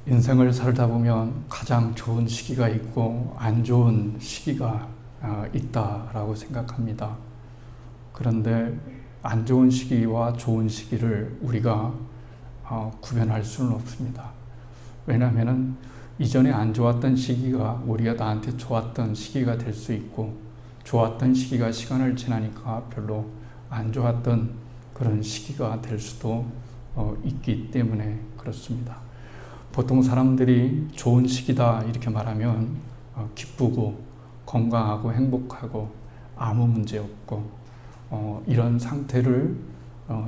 인생을 살다 보면 가장 좋은 시기가 있고 안 좋은 시기가 있다라고 생각합니다. 그런데 안 좋은 시기와 좋은 시기를 우리가 구별할 수는 없습니다. 왜냐하면 이전에 안 좋았던 시기가 우리가 나한테 좋았던 시기가 될 수 있고, 좋았던 시기가 시간을 지나니까 별로 안 좋았던 그런 시기가 될 수도 있기 때문에 그렇습니다. 보통 사람들이 좋은 시기다 이렇게 말하면 기쁘고 건강하고 행복하고 아무 문제 없고 이런 상태를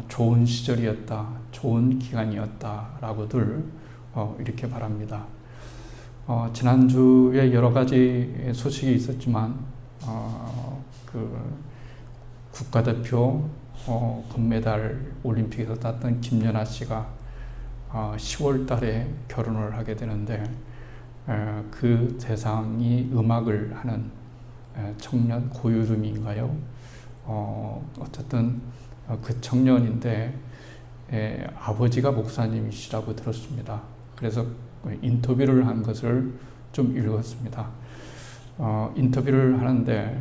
좋은 시절이었다, 좋은 기간이었다 라고들 이렇게 말합니다. 지난주에 여러 가지 소식이 있었지만 그 국가대표 금메달 올림픽에서 땄던 김연아 씨가 10월 달에 결혼을 하게 되는데, 그 대상이 음악을 하는 청년 고유름인가요? 어쨌든 그 청년인데 아버지가 목사님이시라고 들었습니다. 그래서 인터뷰를 한 것을 좀 읽었습니다. 인터뷰를 하는데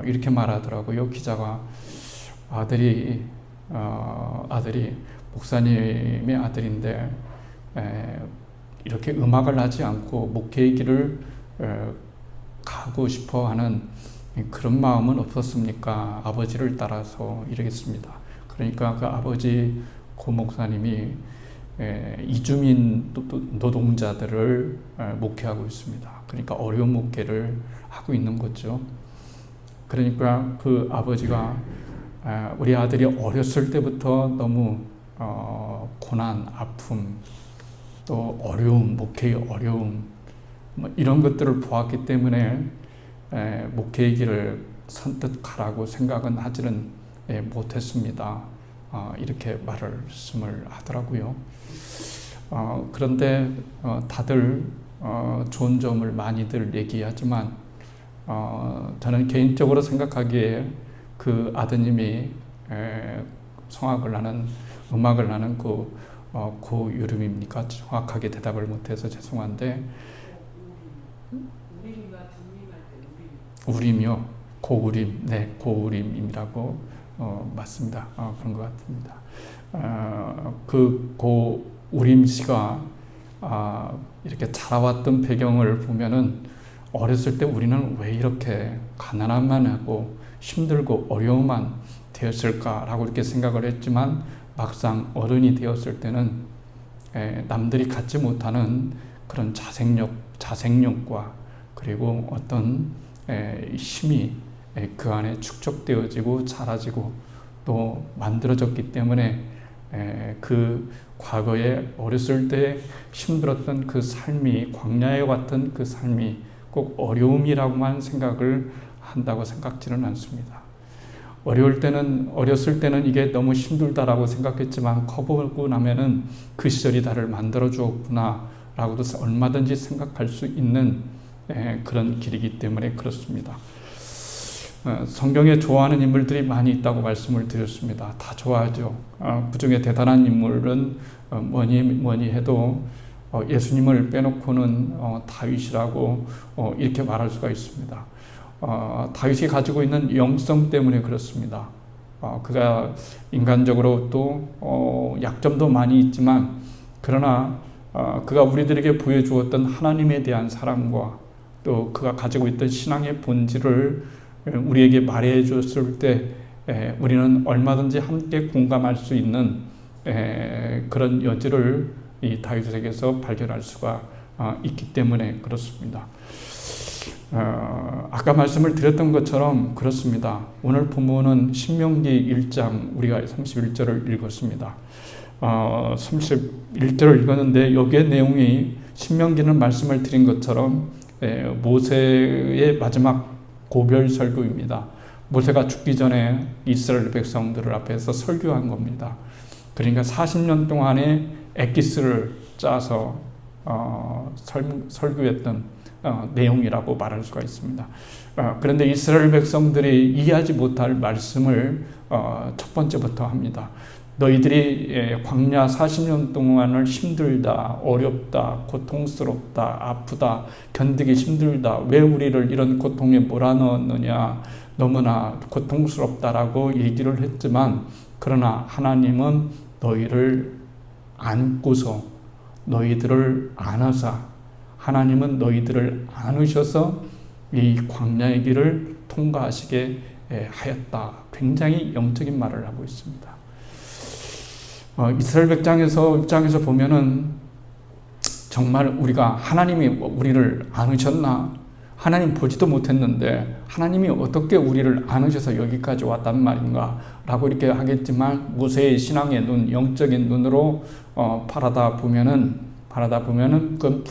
이렇게 말하더라고요. 기자가 아들이 목사님의 아들인데 이렇게 음악을 하지 않고 목회의 길을 가고 싶어 하는 그런 마음은 없었습니까? 아버지를 따라서 이러겠습니다. 그러니까 그 아버지 고 목사님이 이주민 노동자들을 목회하고 있습니다. 그러니까 어려운 목회를 하고 있는 거죠. 그러니까 그 아버지가 우리 아들이 어렸을 때부터 너무 고난, 아픔, 또 어려움, 목회의 어려움 이런 것들을 보았기 때문에 목회의 길을 선뜻 가라고 생각은 하지는 못했습니다. 이렇게 말씀을 하더라고요. 그런데 다들 좋은 점을 많이들 얘기하지만 저는 개인적으로 생각하기에 그 아드님이 성악을 하는, 음악을 하는 고유름입니까? 정확하게 대답을 못해서 죄송한데, 우림이요? 고우림, 네, 고우림이라고 맞습니다. 그런 것 같습니다. 그 고우림 씨가 이렇게 자라왔던 배경을 보면은 어렸을 때 우리는 왜 이렇게 가난함만 하고 힘들고 어려움만 되었을까라고 이렇게 생각을 했지만, 막상 어른이 되었을 때는 남들이 갖지 못하는 그런 자생력과 그리고 어떤 힘이 그 안에 축적되어지고 자라지고 또 만들어졌기 때문에 그 과거에 어렸을 때 힘들었던 그 삶이, 광야에 같은 그 삶이 꼭 어려움이라고만 생각을 한다고 생각지는 않습니다. 어렸을 때는 이게 너무 힘들다라고 생각했지만 커보고 나면은 그 시절이 나를 만들어 주었구나 라고도 얼마든지 생각할 수 있는 그런 길이기 때문에 그렇습니다. 성경에 좋아하는 인물들이 많이 있다고 말씀을 드렸습니다. 다 좋아하죠. 그 중에 대단한 인물은 뭐니 해도 예수님을 빼놓고는 다윗이라고 이렇게 말할 수가 있습니다. 다윗이 가지고 있는 영성 때문에 그렇습니다. 그가 인간적으로 또 약점도 많이 있지만, 그러나 그가 우리들에게 보여주었던 하나님에 대한 사랑과 또 그가 가지고 있던 신앙의 본질을 우리에게 말해 줬을 때 우리는 얼마든지 함께 공감할 수 있는 그런 여지를 이 다윗에게서 발견할 수가 있기 때문에 그렇습니다. 아까 말씀을 드렸던 것처럼 그렇습니다. 오늘 본문은 신명기 1장 우리가 31절을 읽었습니다. 31절을 읽었는데 여기에 내용이 신명기는 말씀을 드린 것처럼 모세의 마지막 고별 설교입니다. 모세가 죽기 전에 이스라엘 백성들을 앞에서 설교한 겁니다. 그러니까 40년 동안의 엑기스를 짜서 설교했던 내용이라고 말할 수가 있습니다. 그런데 이스라엘 백성들이 이해하지 못할 말씀을 첫 번째부터 합니다. 너희들이 광야 40년 동안을 힘들다, 어렵다, 고통스럽다, 아프다, 견디기 힘들다, 왜 우리를 이런 고통에 몰아넣었느냐, 너무나 고통스럽다라고 얘기를 했지만, 그러나 하나님은 너희를 안고서 너희들을 안으사, 하나님은 너희들을 안으셔서 이 광야의 길을 통과하시게 하였다. 굉장히 영적인 말을 하고 있습니다. 이스라엘 입장에서 보면은 정말 우리가 하나님이 우리를 안으셨나? 하나님 보지도 못했는데 하나님이 어떻게 우리를 안으셔서 여기까지 왔단 말인가? 라고 이렇게 하겠지만 모세의 신앙의 눈, 영적인 눈으로 바라다 보면은 그건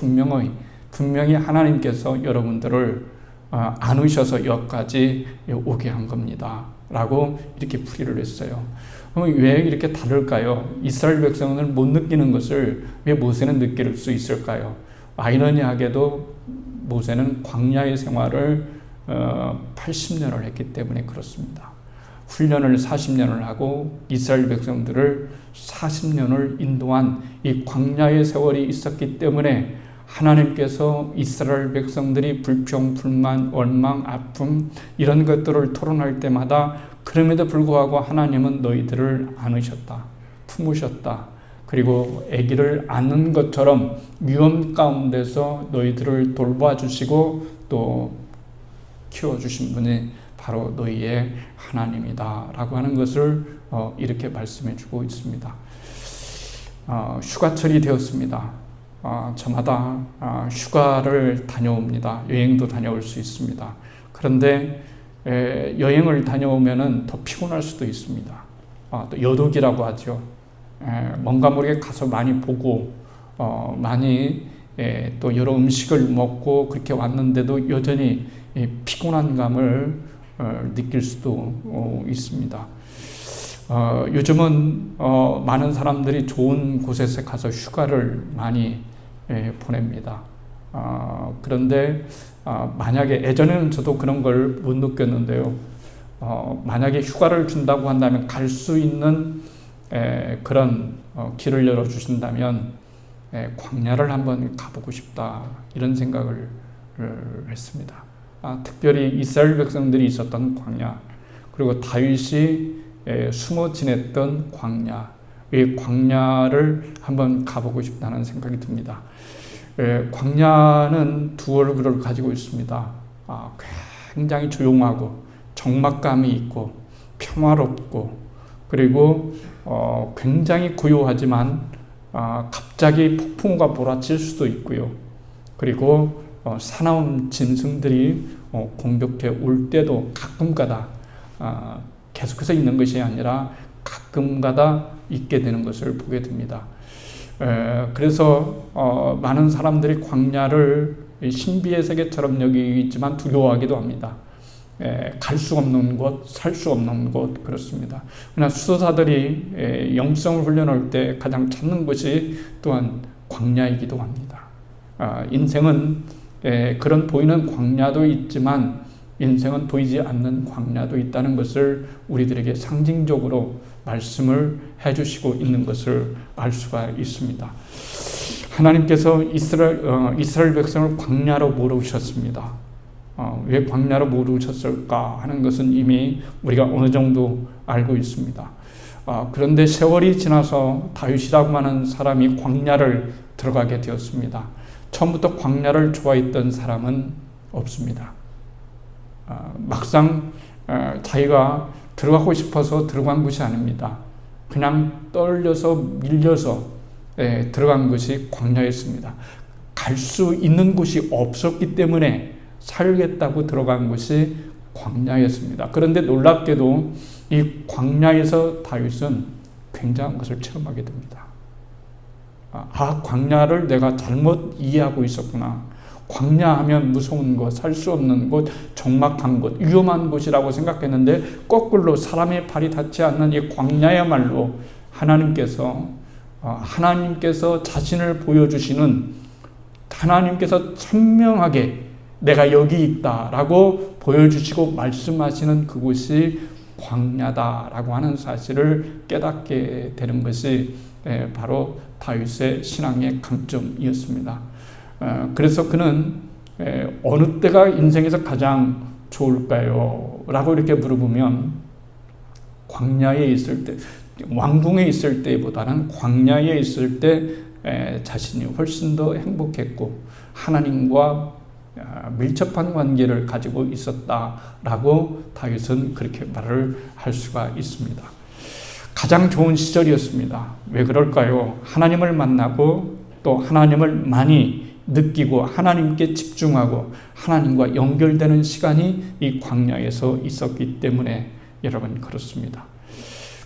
분명히 하나님께서 여러분들을 안으셔서 여기까지 오게 한 겁니다. 라고 이렇게 풀이를 했어요. 그럼 왜 이렇게 다를까요? 이스라엘 백성은 못 느끼는 것을 왜 모세는 느낄 수 있을까요? 아이러니하게도 모세는 광야의 생활을 80년을 했기 때문에 그렇습니다. 훈련을 40년을 하고 이스라엘 백성들을 40년을 인도한 이 광야의 세월이 있었기 때문에 하나님께서 이스라엘 백성들이 불평, 불만, 원망, 아픔 이런 것들을 토론할 때마다 그럼에도 불구하고 하나님은 너희들을 안으셨다, 품으셨다. 그리고 아기를 안는 것처럼 위험 가운데서 너희들을 돌봐주시고 또 키워주신 분이 바로 너희의 하나님이다 라고 하는 것을 이렇게 말씀해 주고 있습니다. 휴가철이 되었습니다. 저마다 휴가를 다녀옵니다. 여행도 다녀올 수 있습니다. 그런데 여행을 다녀오면은 더 피곤할 수도 있습니다. 또 여독이라고 하죠. 뭔가 모르게 가서 많이 보고 많이 또 여러 음식을 먹고 그렇게 왔는데도 여전히 피곤한 감을 느낄 수도 있습니다. 요즘은 많은 사람들이 좋은 곳에서 가서 휴가를 많이 보냅니다. 그런데 만약에 예전에는 저도 그런 걸 못 느꼈는데요. 만약에 휴가를 준다고 한다면 갈 수 있는 그런 길을 열어주신다면 광야를 한번 가보고 싶다 이런 생각을 했습니다. 특별히 이스라엘 백성들이 있었던 광야, 그리고 다윗이 숨어 지냈던 광야, 이 광야를 한번 가보고 싶다는 생각이 듭니다. 광야는 두 얼굴을 가지고 있습니다. 굉장히 조용하고 적막감이 있고 평화롭고 그리고 굉장히 고요하지만 갑자기 폭풍우가 몰아칠 수도 있고요. 그리고 사나운 짐승들이 공격해 올 때도 가끔가다 계속해서 있는 것이 아니라 가끔가다 있게 되는 것을 보게 됩니다. 그래서 많은 사람들이 광야를 신비의 세계처럼 여기지만 두려워하기도 합니다. 갈 수 없는 곳, 살 수 없는 곳 그렇습니다. 그러나 수도사들이 영성을 훈련할 때 가장 찾는 곳이 또한 광야이기도 합니다. 인생은 그런 보이는 광야도 있지만 인생은 보이지 않는 광야도 있다는 것을 우리들에게 상징적으로 말씀을 해주시고 있는 것을 알 수가 있습니다. 하나님께서 이스라엘 백성을 광야로 몰으셨습니다. 왜 광야로 몰으셨을까 하는 것은 이미 우리가 어느 정도 알고 있습니다. 그런데 세월이 지나서 다윗이라고 하는 사람이 광야를 들어가게 되었습니다. 처음부터 광야를 좋아했던 사람은 없습니다. 막상 자기가 들어가고 싶어서 들어간 것이 아닙니다. 그냥 떨려서 밀려서 들어간 것이 광야였습니다. 갈 수 있는 곳이 없었기 때문에 살겠다고 들어간 것이 광야였습니다. 그런데 놀랍게도 이 광야에서 다윗은 굉장한 것을 체험하게 됩니다. 광야를 내가 잘못 이해하고 있었구나. 광야하면 무서운 곳, 살 수 없는 곳, 적막한 곳, 위험한 곳이라고 생각했는데 거꾸로 사람의 발이 닿지 않는 이 광야야말로 하나님께서 자신을 보여주시는, 하나님께서 천명하게 내가 여기 있다라고 보여주시고 말씀하시는 그곳이 광야다라고 하는 사실을 깨닫게 되는 것이 바로 다윗의 신앙의 강점이었습니다. 그래서 그는 어느 때가 인생에서 가장 좋을까요? 라고 이렇게 물어보면 광야에 있을 때, 왕궁에 있을 때보다는 광야에 있을 때 자신이 훨씬 더 행복했고 하나님과 밀접한 관계를 가지고 있었다라고 다윗은 그렇게 말을 할 수가 있습니다. 가장 좋은 시절이었습니다. 왜 그럴까요? 하나님을 만나고 또 하나님을 많이 느끼고 하나님께 집중하고 하나님과 연결되는 시간이 이 광야에서 있었기 때문에 여러분 그렇습니다.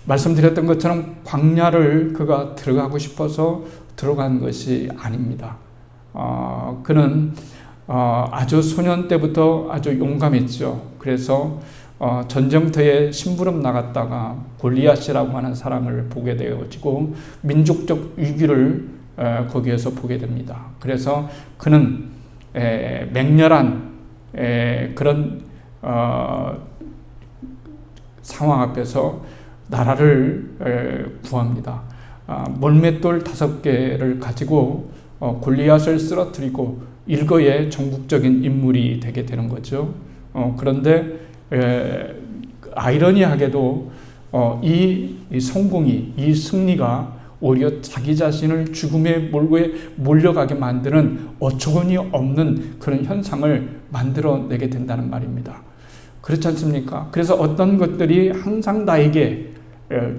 말씀드렸던 것처럼 광야를 그가 들어가고 싶어서 들어간 것이 아닙니다. 그는 아주 소년 때부터 아주 용감했죠. 그래서 전쟁터에 심부름 나갔다가 골리앗이라고 하는 사람을 보게 되어지고 민족적 위기를 거기에서 보게 됩니다. 그래서 그는 맹렬한 그런 상황 앞에서 나라를 구합니다. 몰맷돌 5개를 가지고 골리앗을 쓰러뜨리고 일거의 전국적인 인물이 되게 되는 거죠. 그런데 아이러니하게도 이 성공이, 이 승리가 오히려 자기 자신을 죽음의 몰고에 몰려가게 만드는 어처구니 없는 그런 현상을 만들어내게 된다는 말입니다. 그렇지 않습니까? 그래서 어떤 것들이 항상 나에게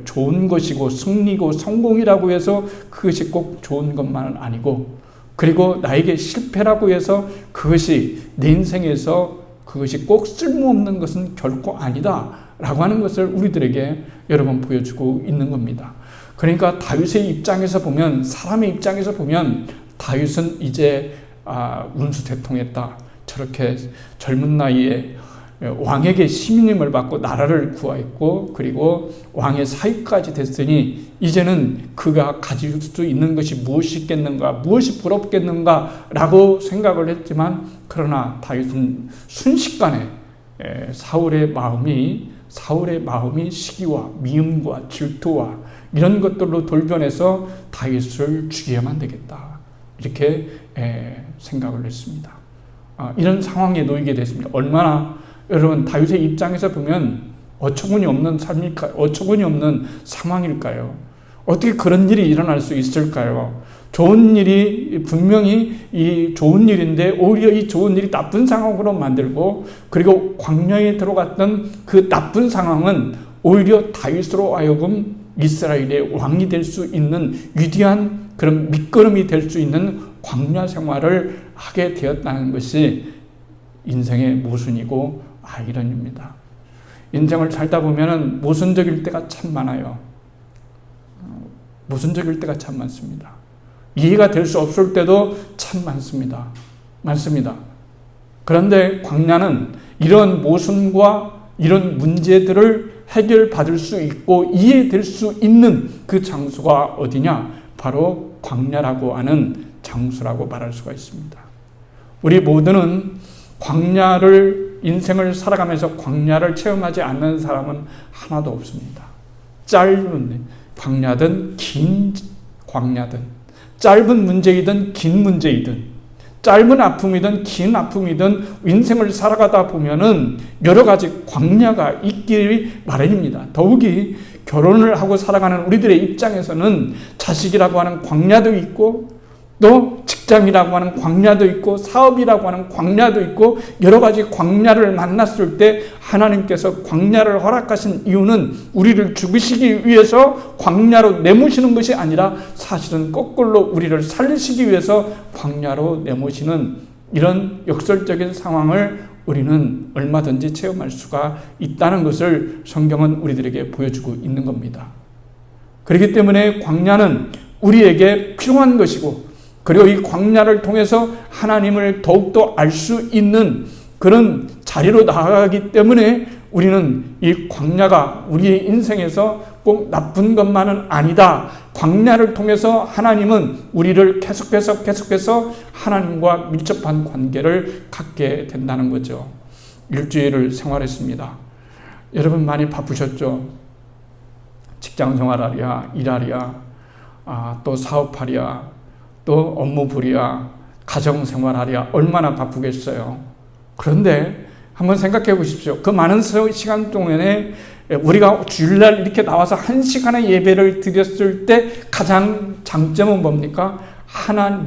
좋은 것이고 승리고 성공이라고 해서 그것이 꼭 좋은 것만은 아니고, 그리고 나에게 실패라고 해서 그것이 내 인생에서 그것이 꼭 쓸모없는 것은 결코 아니다 라고 하는 것을 우리들에게 여러 번 보여주고 있는 겁니다. 그러니까 다윗의 입장에서 보면, 사람의 입장에서 보면 다윗은 이제 운수대통했다, 저렇게 젊은 나이에 왕에게 시민임을 받고 나라를 구하였고 그리고 왕의 사위까지 됐으니 이제는 그가 가질 수 있는 것이 무엇이 있겠는가, 무엇이 부럽겠는가 라고 생각을 했지만, 그러나 다윗은 순식간에 사울의 마음이 시기와 미움과 질투와 이런 것들로 돌변해서 다윗을 죽여야만 되겠다, 이렇게 생각을 했습니다. 이런 상황에 놓이게 됐습니다. 얼마나 여러분 다윗의 입장에서 보면 어처구니 없는 삶일까요? 어처구니 없는 상황일까요? 어떻게 그런 일이 일어날 수 있을까요? 좋은 일이 분명히 이 좋은 일인데 오히려 이 좋은 일이 나쁜 상황으로 만들고, 그리고 광야에 들어갔던 그 나쁜 상황은 오히려 다윗으로 하여금 이스라엘의 왕이 될 수 있는 위대한 그런 밑거름이 될 수 있는 광야 생활을 하게 되었다는 것이 인생의 모순이고 아이러니입니다. 인생을 살다 보면은 모순적일 때가 참 많아요. 모순적일 때가 참 많습니다. 이해가 될 수 없을 때도 참 많습니다. 그런데 광야는 이런 모순과 이런 문제들을 해결받을 수 있고 이해될 수 있는 그 장소가 어디냐? 바로 광야라고 하는 장소라고 말할 수가 있습니다. 우리 모두는 인생을 살아가면서 광야를 체험하지 않는 사람은 하나도 없습니다. 짧은 광야든 긴 광야든, 짧은 문제이든 긴 문제이든, 짧은 아픔이든 긴 아픔이든 인생을 살아가다 보면은 여러 가지 광야가 있기 마련입니다. 더욱이 결혼을 하고 살아가는 우리들의 입장에서는 자식이라고 하는 광야도 있고, 또 직장이라고 하는 광야도 있고, 사업이라고 하는 광야도 있고, 여러 가지 광야를 만났을 때 하나님께서 광야를 허락하신 이유는 우리를 죽이시기 위해서 광야로 내모시는 것이 아니라 사실은 거꾸로 우리를 살리시기 위해서 광야로 내모시는 이런 역설적인 상황을 우리는 얼마든지 체험할 수가 있다는 것을 성경은 우리들에게 보여주고 있는 겁니다. 그렇기 때문에 광야는 우리에게 필요한 것이고, 그리고 이 광야를 통해서 하나님을 더욱더 알 수 있는 그런 자리로 나아가기 때문에 우리는 이 광야가 우리의 인생에서 꼭 나쁜 것만은 아니다. 광야를 통해서 하나님은 우리를 계속해서 하나님과 밀접한 관계를 갖게 된다는 거죠. 일주일을 생활했습니다. 여러분 많이 바쁘셨죠? 직장 생활하랴, 일하랴, 또 사업하랴, 또 업무 부랴, 가정 생활하랴, 얼마나 바쁘겠어요. 그런데 한번 생각해 보십시오. 그 많은 시간 동안에 우리가 주일날 이렇게 나와서 1시간의 예배를 드렸을 때 가장 장점은 뭡니까?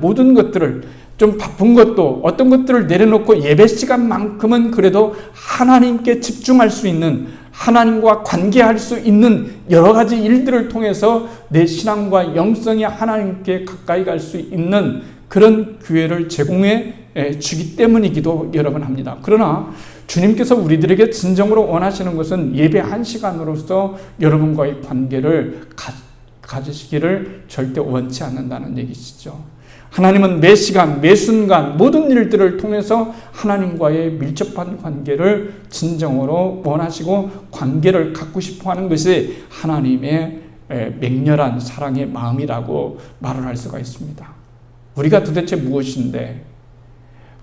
모든 것들을, 좀 바쁜 것도 어떤 것들을 내려놓고 예배 시간만큼은 그래도 하나님께 집중할 수 있는, 하나님과 관계할 수 있는 여러 가지 일들을 통해서 내 신앙과 영성이 하나님께 가까이 갈 수 있는 그런 기회를 제공해 주기 때문이기도 여러분 합니다. 그러나 주님께서 우리들에게 진정으로 원하시는 것은 예배 1시간으로서 여러분과의 관계를 가지시기를 절대 원치 않는다는 얘기시죠. 하나님은 매 시간, 매 순간 모든 일들을 통해서 하나님과의 밀접한 관계를 진정으로 원하시고 관계를 갖고 싶어 하는 것이 하나님의 맹렬한 사랑의 마음이라고 말을 할 수가 있습니다. 우리가 도대체 무엇인데,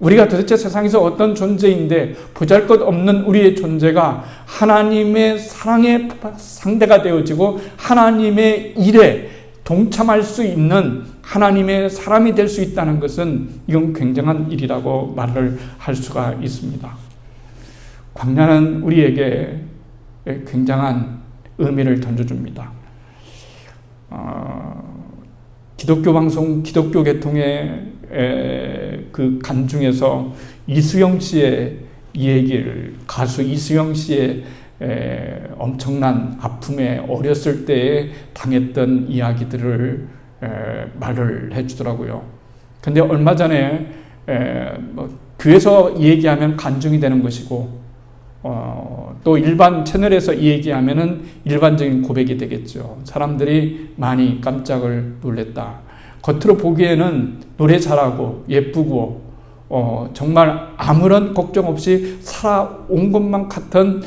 우리가 도대체 세상에서 어떤 존재인데 보잘것없는 우리의 존재가 하나님의 사랑의 상대가 되어지고 하나님의 일에 동참할 수 있는 하나님의 사람이 될 수 있다는 것은 이건 굉장한 일이라고 말을 할 수가 있습니다. 광야는 우리에게 굉장한 의미를 던져줍니다. 기독교 방송, 기독교 계통의 그 간 중에서 이수영 씨의 얘기를, 가수 이수영 씨의 엄청난 아픔에 어렸을 때에 당했던 이야기들을 말을 해주더라고요. 근데 얼마 전에 교회에서 얘기하면 간증이 되는 것이고 또 일반 채널에서 얘기하면은 일반적인 고백이 되겠죠. 사람들이 많이 깜짝을 놀랐다. 겉으로 보기에는 노래 잘하고 예쁘고 정말 아무런 걱정 없이 살아온 것만 같은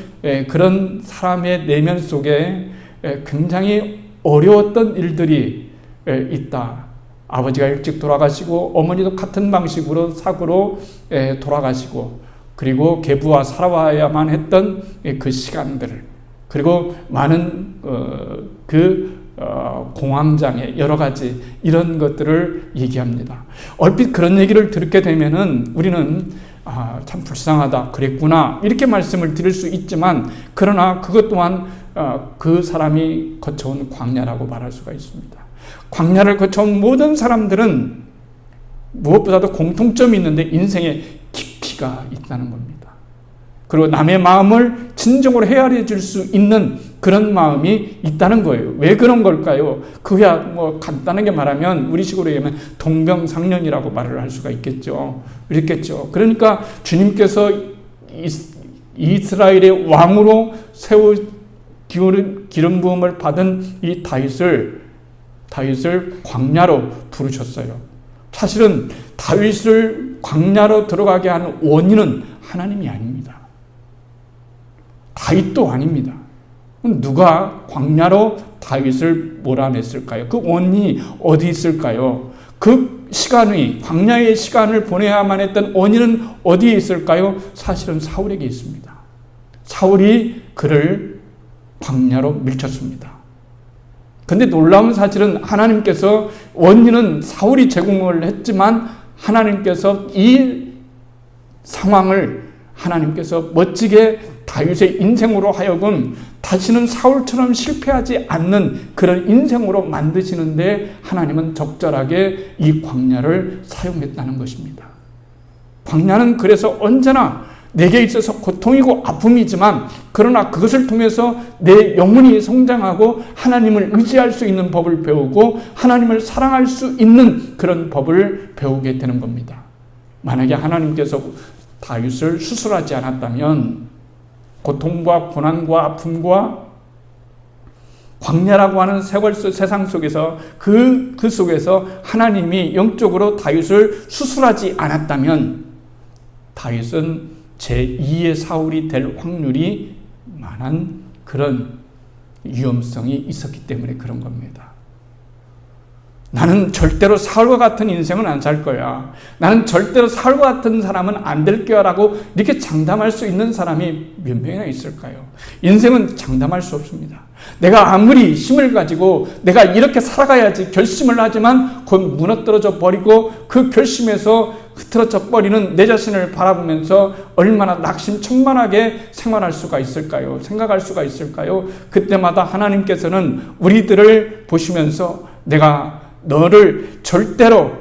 그런 사람의 내면 속에 굉장히 어려웠던 일들이 있다. 아버지가 일찍 돌아가시고 어머니도 같은 방식으로 사고로 돌아가시고, 그리고 계부와 살아와야만 했던 그 시간들, 그리고 많은 공황장애, 여러 가지 이런 것들을 얘기합니다. 얼핏 그런 얘기를 듣게 되면은 우리는 참 불쌍하다, 그랬구나, 이렇게 말씀을 드릴 수 있지만, 그러나 그것 또한 그 사람이 거쳐온 광야라고 말할 수가 있습니다. 광야를 거쳐온 모든 사람들은 무엇보다도 공통점이 있는데 인생에 깊이가 있다는 겁니다. 그리고 남의 마음을 진정으로 헤아려 줄 수 있는 그런 마음이 있다는 거예요. 왜 그런 걸까요? 그야 간단하게 말하면 우리식으로 얘기하면 동병상련이라고 말을 할 수가 있겠죠. 그렇겠죠. 그러니까 주님께서 이스라엘의 왕으로 기름 부음을 받은 이 다윗을 광야로 부르셨어요. 사실은 다윗을 광야로 들어가게 한 원인은 하나님이 아닙니다. 다윗도 아닙니다. 누가 광야로 다윗을 몰아냈을까요? 그 원인이 어디 있을까요? 그 시간이, 광야의 시간을 보내야만 했던 원인은 어디에 있을까요? 사실은 사울에게 있습니다. 사울이 그를 광야로 밀쳤습니다. 근데 놀라운 사실은 하나님께서, 원인은 사울이 제공을 했지만 하나님께서 이 상황을 하나님께서 멋지게 다윗의 인생으로 하여금 다시는 사울처럼 실패하지 않는 그런 인생으로 만드시는데 하나님은 적절하게 이 광야를 사용했다는 것입니다. 광야는 그래서 언제나 내게 있어서 고통이고 아픔이지만, 그러나 그것을 통해서 내 영혼이 성장하고 하나님을 의지할 수 있는 법을 배우고 하나님을 사랑할 수 있는 그런 법을 배우게 되는 겁니다. 만약에 하나님께서 다윗을 수술하지 않았다면 고통과 고난과 아픔과 광야라고 하는 세상 속에서 그 속에서 하나님이 영적으로 다윗을 수술하지 않았다면 다윗은 제2의 사울이 될 확률이 많은 그런 위험성이 있었기 때문에 그런 겁니다. 나는 절대로 사울과 같은 인생은 안 살 거야. 나는 절대로 사울과 같은 사람은 안 될 거야 라고 이렇게 장담할 수 있는 사람이 몇 명이나 있을까요? 인생은 장담할 수 없습니다. 내가 아무리 힘을 가지고 내가 이렇게 살아가야지 결심을 하지만 곧 무너뜨려져 버리고 그 결심에서 흐트러져 버리는 내 자신을 바라보면서 얼마나 낙심천만하게 생활할 수가 있을까요? 생각할 수가 있을까요? 그때마다 하나님께서는 우리들을 보시면서 내가 너를 절대로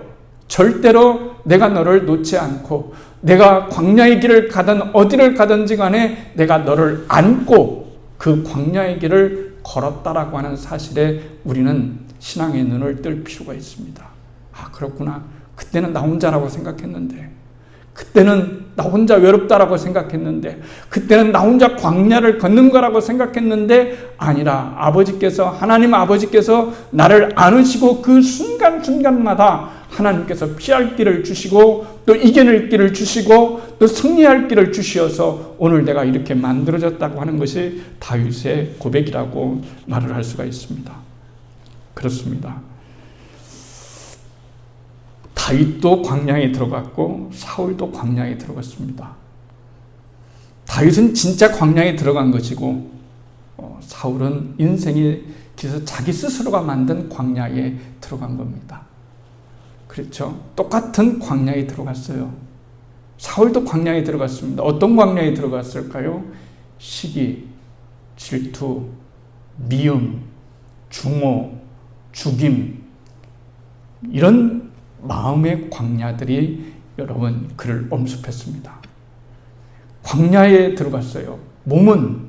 내가 너를 놓지 않고 내가 광야의 길을 가든 어디를 가든지 간에 내가 너를 안고 그 광야의 길을 걸었다라고 하는 사실에 우리는 신앙의 눈을 뜰 필요가 있습니다. 아, 그렇구나. 그때는 나 혼자라고 생각했는데, 그때는 나 혼자 외롭다라고 생각했는데, 그때는 나 혼자 광야를 걷는 거라고 생각했는데 아니라 하나님 아버지께서 나를 안으시고 그 순간순간마다 하나님께서 피할 길을 주시고 또 이겨낼 길을 주시고 또 승리할 길을 주시어서 오늘 내가 이렇게 만들어졌다고 하는 것이 다윗의 고백이라고 말을 할 수가 있습니다. 그렇습니다. 다윗도 광야에 들어갔고 사울도 광야에 들어갔습니다. 다윗은 진짜 광야에 들어간 것이고 사울은 인생의 길에서 자기 스스로가 만든 광야에 들어간 겁니다. 그렇죠? 똑같은 광야에 들어갔어요. 사울도 광야에 들어갔습니다. 어떤 광야에 들어갔을까요? 시기, 질투, 미움, 중호, 죽임, 이런 마음의 광야들이 여러분 그를 엄습했습니다. 광야에 들어갔어요. 몸은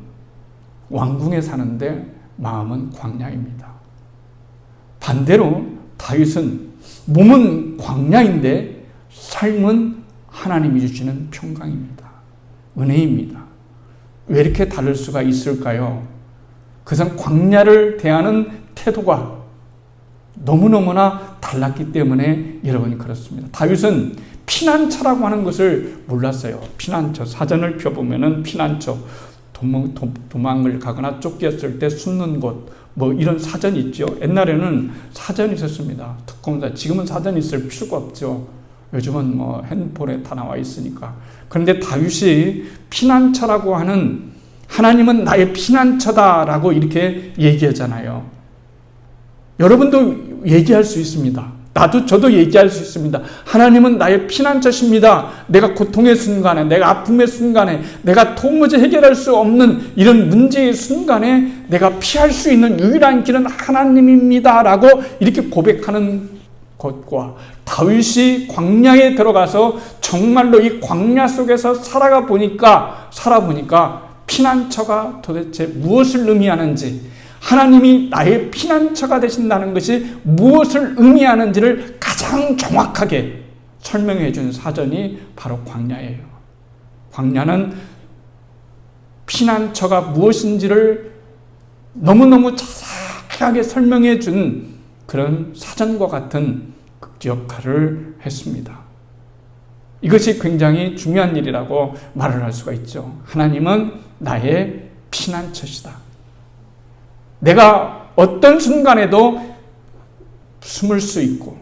왕궁에 사는데 마음은 광야입니다. 반대로 다윗은 몸은 광야인데 삶은 하나님이 주시는 평강입니다. 은혜입니다. 왜 이렇게 다를 수가 있을까요? 그것은 광야를 대하는 태도가 너무너무나 달랐기 때문에 여러분이 그렇습니다. 다윗은 피난처라고 하는 것을 몰랐어요. 피난처, 사전을 펴보면은 피난처, 도망을 가거나 쫓겼을 때 숨는 곳, 뭐 이런 사전이 있죠. 옛날에는 사전이 있었습니다. 특공사. 지금은 사전이 있을 필요가 없죠. 요즘은 뭐 핸드폰에 다 나와 있으니까. 그런데 다윗이 피난처라고 하는, 하나님은 나의 피난처다라고 이렇게 얘기하잖아요. 여러분도 얘기할 수 있습니다. 저도 얘기할 수 있습니다. 하나님은 나의 피난처십니다. 내가 고통의 순간에, 내가 아픔의 순간에, 내가 도무지 해결할 수 없는 이런 문제의 순간에 내가 피할 수 있는 유일한 길은 하나님입니다. 라고 이렇게 고백하는 것과 다윗이 광야에 들어가서 정말로 이 광야 속에서 살아보니까 피난처가 도대체 무엇을 의미하는지, 하나님이 나의 피난처가 되신다는 것이 무엇을 의미하는지를 가장 정확하게 설명해 준 사전이 바로 광야예요. 광야는 피난처가 무엇인지를 너무너무 자세하게 설명해 준 그런 사전과 같은 역할을 했습니다. 이것이 굉장히 중요한 일이라고 말을 할 수가 있죠. 하나님은 나의 피난처시다. 내가 어떤 순간에도 숨을 수 있고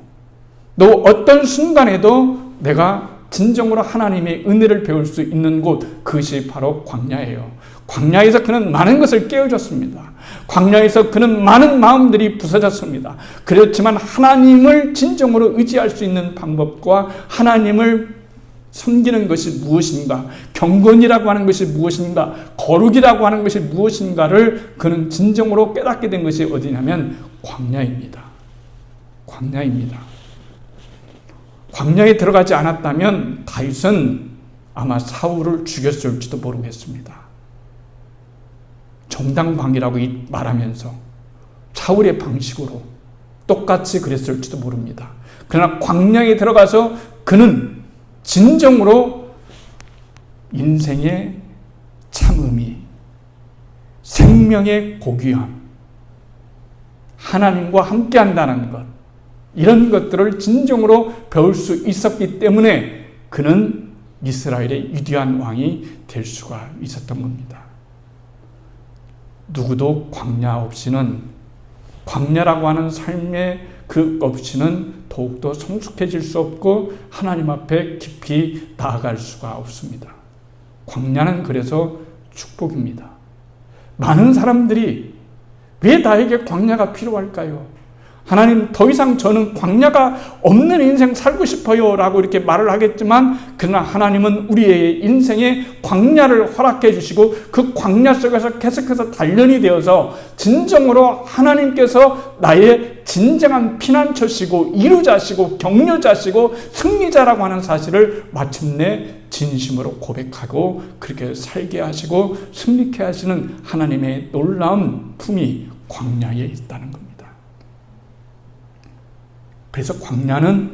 또 어떤 순간에도 내가 진정으로 하나님의 은혜를 배울 수 있는 곳, 그것이 바로 광야예요. 광야에서 그는 많은 것을 깨우쳤습니다. 광야에서 그는 많은 마음들이 부서졌습니다. 그렇지만 하나님을 진정으로 의지할 수 있는 방법과 하나님을 섬기는 것이 무엇인가, 경건이라고 하는 것이 무엇인가, 거룩이라고 하는 것이 무엇인가를 그는 진정으로 깨닫게 된 것이 어디냐면 광야입니다. 광야입니다. 광야에 들어가지 않았다면 다윗은 아마 사울을 죽였을지도 모르겠습니다. 정당방위라고 말하면서 사울의 방식으로 똑같이 그랬을지도 모릅니다. 그러나 광야에 들어가서 그는 진정으로 인생의 참 의미, 생명의 고귀함, 하나님과 함께 한다는 것, 이런 것들을 진정으로 배울 수 있었기 때문에 그는 이스라엘의 위대한 왕이 될 수가 있었던 겁니다. 누구도 광야 없이는 광야라고 하는 삶의 그 없이는 더욱더 성숙해질 수 없고 하나님 앞에 깊이 나아갈 수가 없습니다. 광야는 그래서 축복입니다. 많은 사람들이 왜 나에게 광야가 필요할까요? 하나님, 더 이상 저는 광야가 없는 인생 살고 싶어요 라고 이렇게 말을 하겠지만, 그러나 하나님은 우리의 인생에 광야를 허락해 주시고 그 광야 속에서 계속해서 단련이 되어서 진정으로 하나님께서 나의 진정한 피난처시고 이루자시고 격려자시고 승리자라고 하는 사실을 마침내 진심으로 고백하고 그렇게 살게 하시고 승리케 하시는 하나님의 놀라운 품이 광야에 있다는 겁니다. 그래서 광야는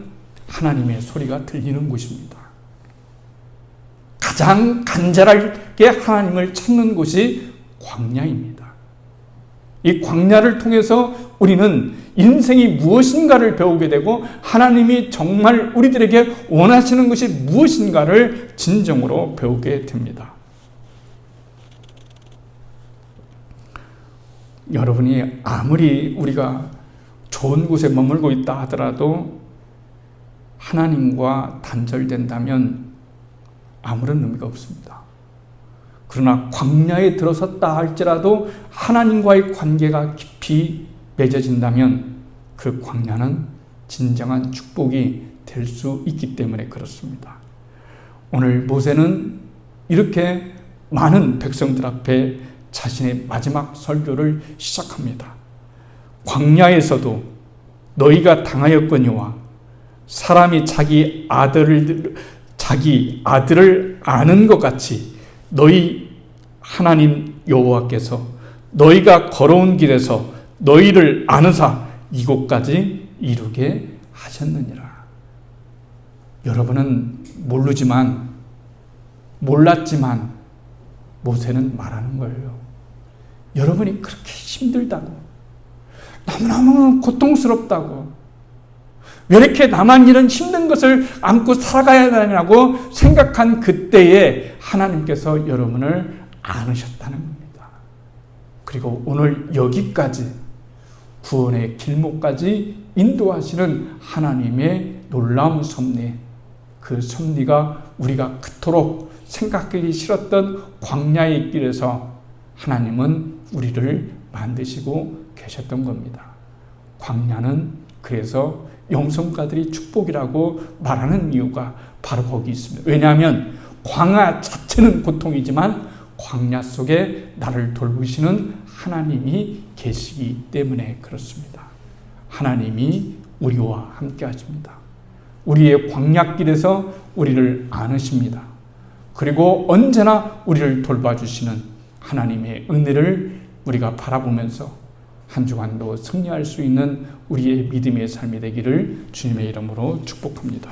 하나님의 소리가 들리는 곳입니다. 가장 간절하게 하나님을 찾는 곳이 광야입니다. 이 광야를 통해서 우리는 인생이 무엇인가를 배우게 되고 하나님이 정말 우리들에게 원하시는 것이 무엇인가를 진정으로 배우게 됩니다. 여러분이 아무리 우리가 좋은 곳에 머물고 있다 하더라도 하나님과 단절된다면 아무런 의미가 없습니다. 그러나 광야에 들어섰다 할지라도 하나님과의 관계가 깊이 맺어진다면 그 광야는 진정한 축복이 될 수 있기 때문에 그렇습니다. 오늘 모세는 이렇게 많은 백성들 앞에 자신의 마지막 설교를 시작합니다. 광야에서도 너희가 당하였거니와 사람이 자기 아들을 아는 것 같이 너희 하나님 여호와께서 너희가 걸어온 길에서 너희를 아느사 이곳까지 이루게 하셨느니라. 여러분은 몰랐지만 모세는 말하는 거예요. 여러분이 그렇게 힘들다고, 너무너무 고통스럽다고, 왜 이렇게 나만 이런 힘든 것을 안고 살아가야 되냐고 생각한 그때에 하나님께서 여러분을 안으셨다는 겁니다. 그리고 오늘 여기까지 구원의 길목까지 인도하시는 하나님의 놀라운 섭리, 그 섭리가 우리가 그토록 생각하기 싫었던 광야의 길에서 하나님은 우리를 만드시고 계셨던 겁니다. 광야는 그래서 영성가들이 축복이라고 말하는 이유가 바로 거기 있습니다. 왜냐하면 광야 자체는 고통이지만 광야 속에 나를 돌보시는 하나님이 계시기 때문에 그렇습니다. 하나님이 우리와 함께 하십니다. 우리의 광야길에서 우리를 안으십니다. 그리고 언제나 우리를 돌봐주시는 하나님의 은혜를 우리가 바라보면서 한 주간도 승리할 수 있는 우리의 믿음의 삶이 되기를 주님의 이름으로 축복합니다.